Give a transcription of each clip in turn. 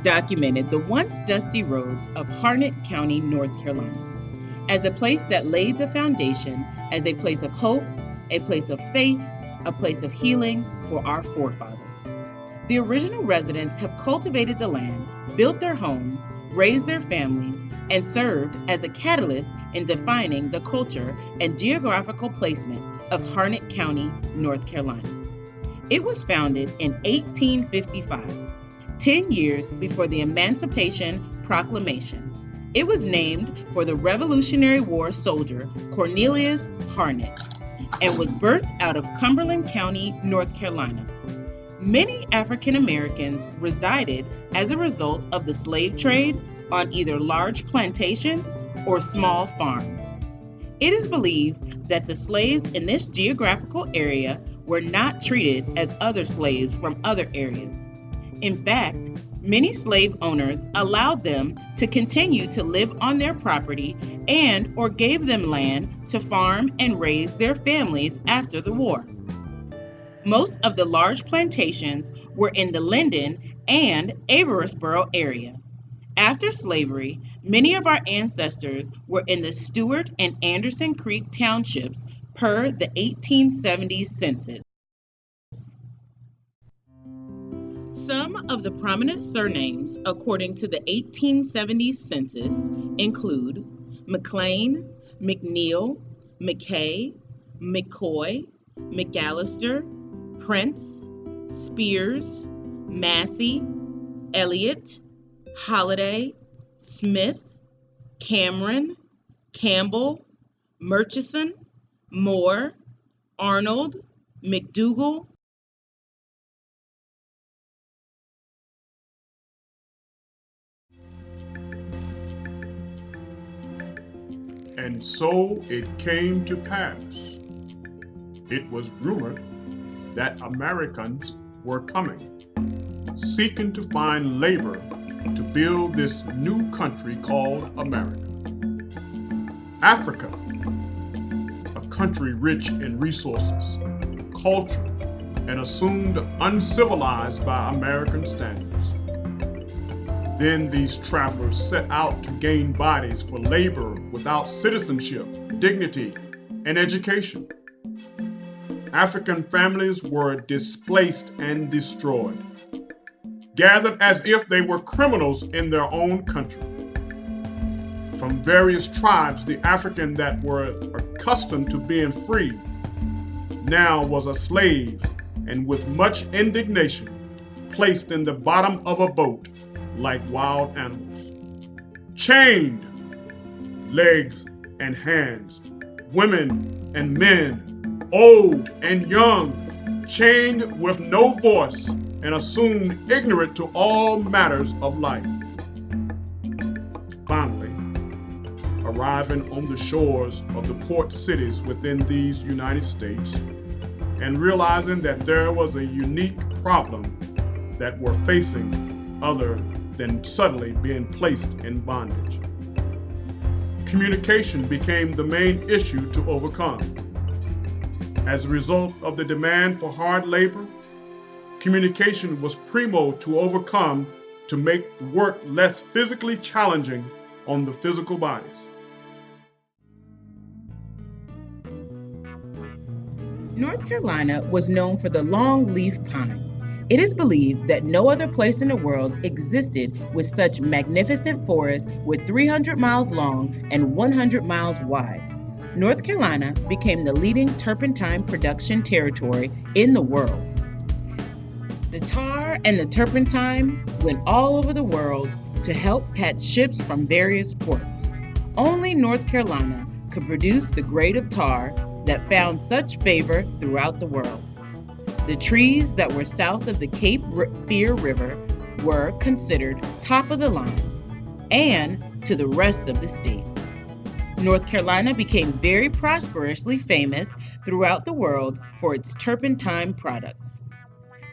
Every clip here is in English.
documented the once dusty roads of Harnett County, North Carolina, as a place that laid the foundation as a place of hope, a place of faith, a place of healing for our forefathers. The original residents have cultivated the land, built their homes, raised their families, and served as a catalyst in defining the culture and geographical placement of Harnett County, North Carolina. It was founded in 1855, 10 years before the Emancipation Proclamation. It was named for the Revolutionary War soldier Cornelius Harnett and was birthed out of Cumberland County, North Carolina. Many African Americans resided as a result of the slave trade on either large plantations or small farms. It is believed that the slaves in this geographical area were not treated as other slaves from other areas. In fact, many slave owners allowed them to continue to live on their property and or gave them land to farm and raise their families after the war. Most of the large plantations were in the Linden and Averysboro area. After slavery, many of our ancestors were in the Stewart and Anderson Creek townships per the 1870 census. Some of the prominent surnames according to the 1870 census include McLean, McNeil, McKay, McCoy, McAllister, Prince, Spears, Massey, Elliott, Holiday, Smith, Cameron, Campbell, Murchison, Moore, Arnold, McDougall. And so it came to pass. It was rumored that Americans were coming, seeking to find labor to build this new country called America. Africa, a country rich in resources, culture, and assumed uncivilized by American standards. Then these travelers set out to gain bodies for labor without citizenship, dignity, and education. African families were displaced and destroyed, gathered as if they were criminals in their own country. From various tribes, the African that were accustomed to being free now was a slave and with much indignation placed in the bottom of a boat like wild animals. Chained, legs and hands, women and men, old and young, chained with no voice and assumed ignorant to all matters of life. Finally, arriving on the shores of the port cities within these United States and realizing that there was a unique problem that were facing other than suddenly being placed in bondage. Communication became the main issue to overcome. As a result of the demand for hard labor, communication was primo to overcome to make work less physically challenging on the physical bodies. North Carolina was known for the longleaf pine. It is believed that no other place in the world existed with such magnificent forests with 300 miles long and 100 miles wide. North Carolina became the leading turpentine production territory in the world. The tar and the turpentine went all over the world to help patch ships from various ports. Only North Carolina could produce the grade of tar that found such favor throughout the world. The trees that were south of the Cape Fear River were considered top of the line, and to the rest of the state. North Carolina became very prosperously famous throughout the world for its turpentine products.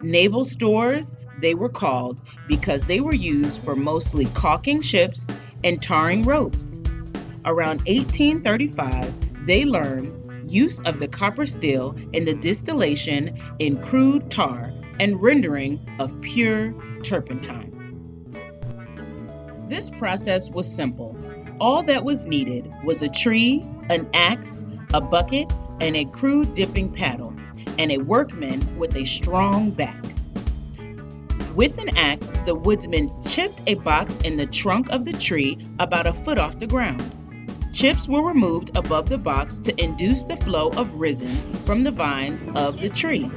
Naval stores, they were called because they were used for mostly caulking ships and tarring ropes. Around 1835, they learned use of the copper steel in the distillation in crude tar and rendering of pure turpentine. This process was simple. All that was needed was a tree, an axe, a bucket, and a crude dipping paddle, and a workman with a strong back. With an axe, the woodsman chipped a box in the trunk of the tree about a foot off the ground. Chips were removed above the box to induce the flow of resin from the vines of the tree.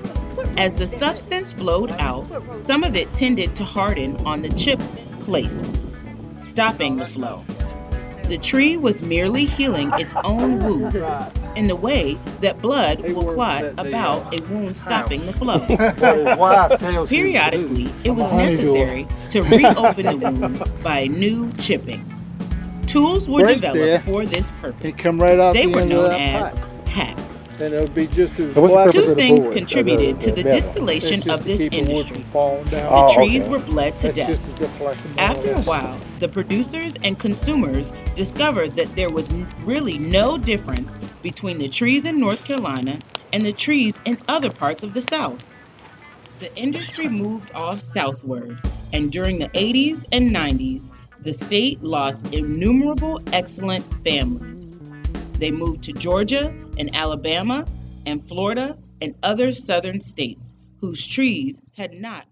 As the substance flowed out, some of it tended to harden on the chips placed, stopping the flow. The tree was merely healing its own wounds in the way that blood will clot about a wound stopping the flow. Periodically, it was necessary to reopen the wound by a new chipping. Tools were developed for this purpose. They were known as hacks. And it would be just as Two things contributed to the distillation of this industry. The trees were bled to death. After a while, the producers and consumers discovered that there was really no difference between the trees in North Carolina and the trees in other parts of the South. The industry moved off southward, and during the 80s and 90s, the state lost innumerable excellent families. They moved to Georgia and Alabama and Florida and other southern states whose trees had not